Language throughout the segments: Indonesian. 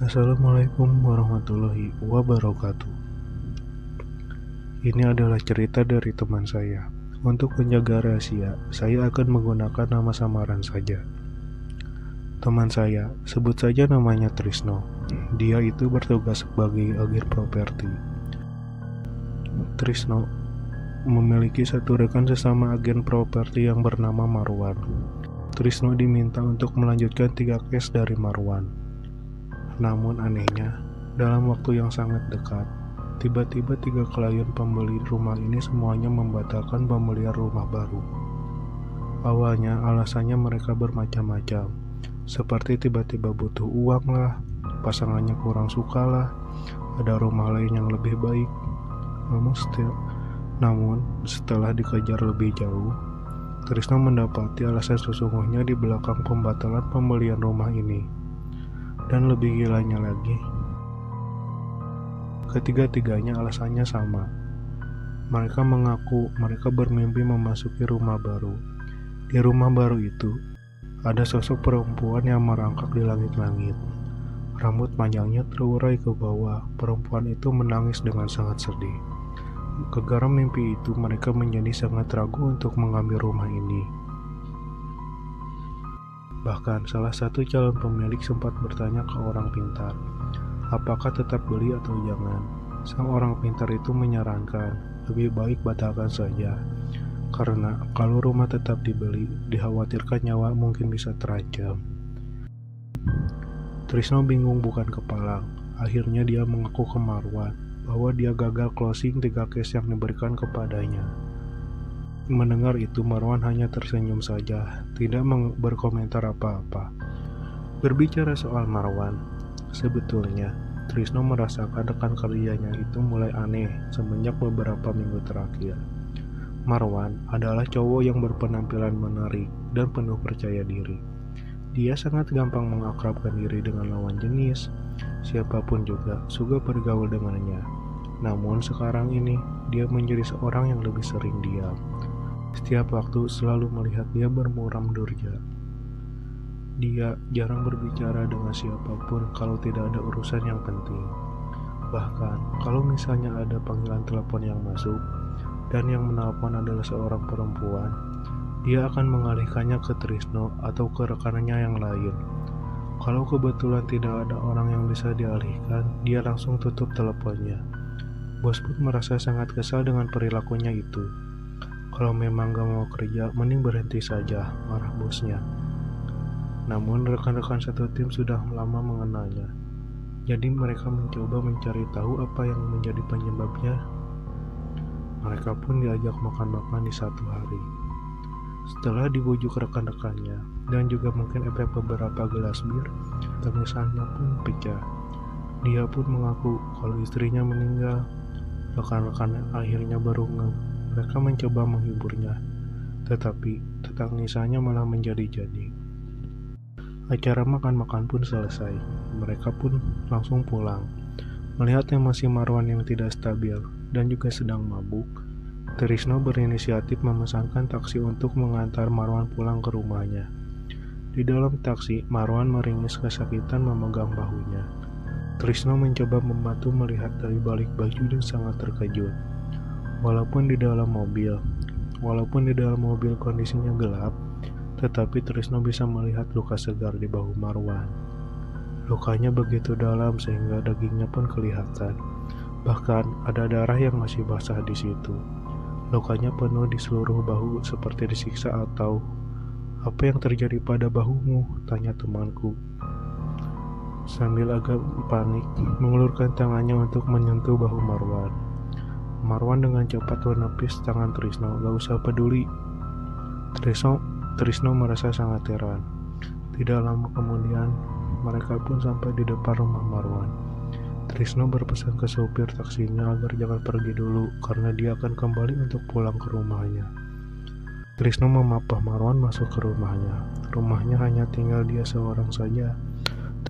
Assalamualaikum warahmatullahi wabarakatuh. Ini adalah cerita dari teman saya. Untuk menjaga rahasia, saya akan menggunakan nama samaran saja. Teman saya, sebut saja namanya Trisno. Dia itu bertugas sebagai agen properti. Trisno memiliki satu rekan sesama agen properti yang bernama Marwan. Trisno diminta untuk melanjutkan 3 case dari Marwan. Namun anehnya, dalam waktu yang sangat dekat, tiba-tiba 3 klien pembeli rumah ini semuanya membatalkan pembelian rumah baru. Awalnya alasannya mereka bermacam-macam, seperti tiba-tiba butuh uang lah, pasangannya kurang suka lah, ada rumah lain yang lebih baik. Namun setelah dikejar lebih jauh, Trisno mendapati alasan sesungguhnya di belakang pembatalan pembelian rumah ini. Dan lebih gilanya lagi, ketiga-tiganya alasannya sama. Mereka mengaku mereka bermimpi memasuki rumah baru. Di rumah baru itu, ada sosok perempuan yang merangkak di langit-langit. Rambut panjangnya terurai ke bawah. Perempuan itu menangis dengan sangat sedih. Gegara mimpi itu, mereka menjadi sangat ragu untuk mengambil rumah ini. Bahkan salah satu calon pemilik sempat bertanya ke orang pintar, apakah tetap beli atau jangan. Sang orang pintar itu menyarankan, lebih baik batalkan saja, karena kalau rumah tetap dibeli, dikhawatirkan nyawa mungkin bisa terancam. Trisno bingung bukan kepala. Akhirnya dia mengaku ke Marwan bahwa dia gagal closing 3 case yang diberikan kepadanya. Mendengar itu, Marwan hanya tersenyum saja, tidak berkomentar apa-apa. Berbicara soal Marwan, sebetulnya Trisno merasakan rekan kerjanya itu mulai aneh semenjak beberapa minggu terakhir. Marwan adalah cowok yang berpenampilan menarik dan penuh percaya diri. Dia sangat gampang mengakrabkan diri dengan lawan jenis, siapapun juga suka bergaul dengannya. Namun sekarang ini, dia menjadi seorang yang lebih sering diam. Setiap waktu selalu melihat dia bermuram durja. Dia jarang berbicara dengan siapapun kalau tidak ada urusan yang penting. Bahkan kalau misalnya ada panggilan telepon yang masuk dan yang menelpon adalah seorang perempuan, dia akan mengalihkannya ke Trisno atau ke rekannya yang lain. Kalau kebetulan tidak ada orang yang bisa dialihkan, dia langsung tutup teleponnya. Bos pun merasa sangat kesal dengan perilakunya itu. Kalau memang gak mau kerja, mending berhenti saja, marah bosnya. Namun rekan-rekan satu tim sudah lama mengenalnya. Jadi mereka mencoba mencari tahu apa yang menjadi penyebabnya. Mereka pun diajak makan-makan di satu hari. Setelah dibujuk rekan-rekannya dan juga mungkin efek beberapa gelas bir, tangisannya pun pecah. Dia pun mengaku kalau istrinya meninggal. Rekan-rekan akhirnya baru mereka mencoba menghiburnya, tetapi tangisannya malah menjadi-jadi. Acara makan-makan pun selesai. Mereka pun langsung pulang. Melihat emosi Marwan yang tidak stabil dan juga sedang mabuk, Trisno berinisiatif memesankan taksi untuk mengantar Marwan pulang ke rumahnya. Di dalam taksi, Marwan meringis kesakitan memegang bahunya. Trisno mencoba membantu melihat dari balik baju dan sangat terkejut. Walaupun di dalam mobil kondisinya gelap, tetapi Trisno bisa melihat luka segar di bahu Marwan. Lukanya begitu dalam sehingga dagingnya pun kelihatan. Bahkan ada darah yang masih basah di situ. Lukanya penuh di seluruh bahu seperti disiksa. Atau apa yang terjadi pada bahumu? Tanya temanku. Sambil agak panik, mengulurkan tangannya untuk menyentuh bahu Marwan. Marwan dengan cepat menepis tangan Trisno. Gak usah peduli. Trisno merasa sangat heran. Tidak lama kemudian, mereka pun sampai di depan rumah Marwan. Trisno berpesan ke sopir taksinya agar jangan pergi dulu karena dia akan kembali untuk pulang ke rumahnya. Trisno memapah Marwan masuk ke rumahnya. Rumahnya hanya tinggal dia seorang saja.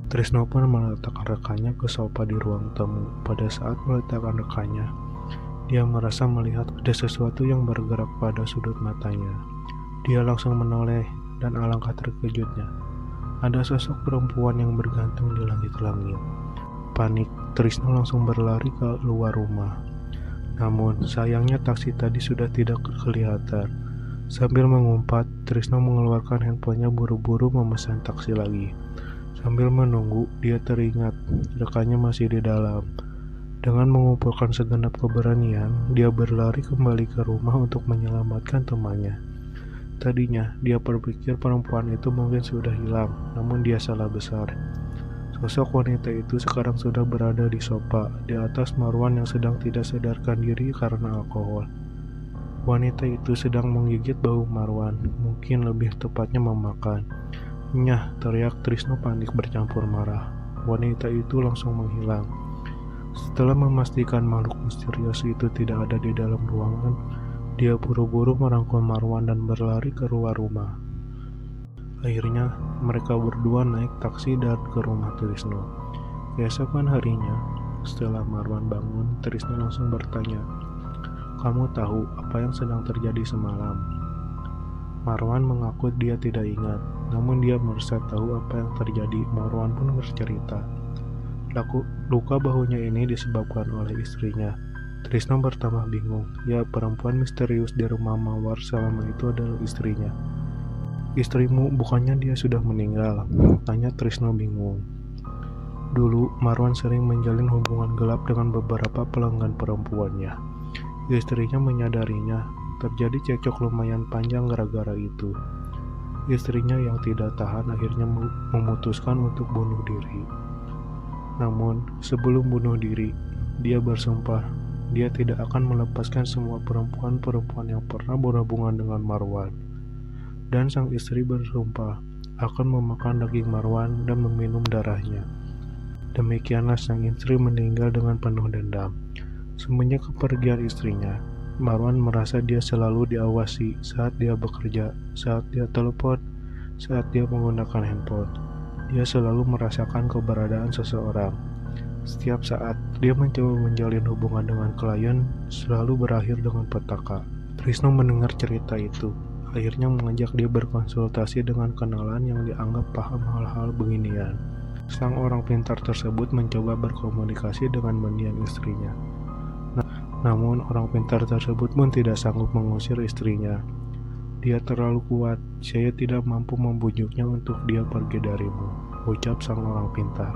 Trisno pun meletakkan rekannya ke sofa di ruang tamu. Pada saat meletakkan rekannya, dia merasa melihat ada sesuatu yang bergerak pada sudut matanya. Dia langsung menoleh dan alangkah terkejutnya. Ada sosok perempuan yang bergantung di langit-langit. Panik, Trisno langsung berlari ke luar rumah. Namun, sayangnya taksi tadi sudah tidak kelihatan. Sambil mengumpat, Trisno mengeluarkan handphonenya buru-buru memesan taksi lagi. Sambil menunggu, dia teringat rekannya masih di dalam. Dengan mengumpulkan segenap keberanian, dia berlari kembali ke rumah untuk menyelamatkan temannya. Tadinya, dia berpikir perempuan itu mungkin sudah hilang, namun dia salah besar. Sosok wanita itu sekarang sudah berada di sofa, di atas Marwan yang sedang tidak sadarkan diri karena alkohol. Wanita itu sedang menggigit bau Marwan, mungkin lebih tepatnya memakan. Nyah, teriak Trisno panik bercampur marah. Wanita itu langsung menghilang. Setelah memastikan makhluk misterius itu tidak ada di dalam ruangan, dia buru-buru merangkul Marwan dan berlari ke luar rumah. Akhirnya, mereka berdua naik taksi dan ke rumah Trisno. Keesokan harinya, setelah Marwan bangun, Trisno langsung bertanya, "Kamu tahu apa yang sedang terjadi semalam?" Marwan mengaku dia tidak ingat, namun dia merasa tahu apa yang terjadi. Marwan pun bercerita. Luka bahunya ini disebabkan oleh istrinya. Trisno bertambah bingung. Ya, perempuan misterius di rumah Mawar selama itu adalah istrinya. "Istrimu, bukannya dia sudah meninggal?" tanya Trisno bingung. Dulu, Marwan sering menjalin hubungan gelap dengan beberapa pelanggan perempuannya. Istrinya menyadarinya. Terjadi cekcok lumayan panjang gara-gara itu. Istrinya yang tidak tahan akhirnya memutuskan untuk bunuh diri. Namun, sebelum bunuh diri, dia bersumpah dia tidak akan melepaskan semua perempuan-perempuan yang pernah berhubungan dengan Marwan. Dan sang istri bersumpah akan memakan daging Marwan dan meminum darahnya. Demikianlah sang istri meninggal dengan penuh dendam. Semenjak kepergian istrinya, Marwan merasa dia selalu diawasi saat dia bekerja, saat dia telepon, saat dia menggunakan handphone. Dia selalu merasakan keberadaan seseorang. Setiap saat dia mencoba menjalin hubungan dengan klien, selalu berakhir dengan petaka. Trisno mendengar cerita itu, akhirnya mengajak dia berkonsultasi dengan kenalan yang dianggap paham hal-hal beginian. Sang orang pintar tersebut mencoba berkomunikasi dengan mendiang istrinya. Namun orang pintar tersebut pun tidak sanggup mengusir istrinya. "Dia terlalu kuat, saya tidak mampu membujuknya untuk dia pergi darimu," ucap sang orang pintar.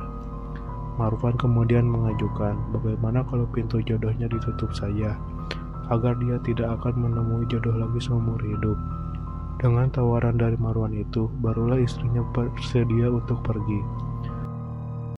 Marwan kemudian mengajukan, bagaimana kalau pintu jodohnya ditutup saja, agar dia tidak akan menemui jodoh lagi seumur hidup. Dengan tawaran dari Marwan itu, barulah istrinya bersedia untuk pergi.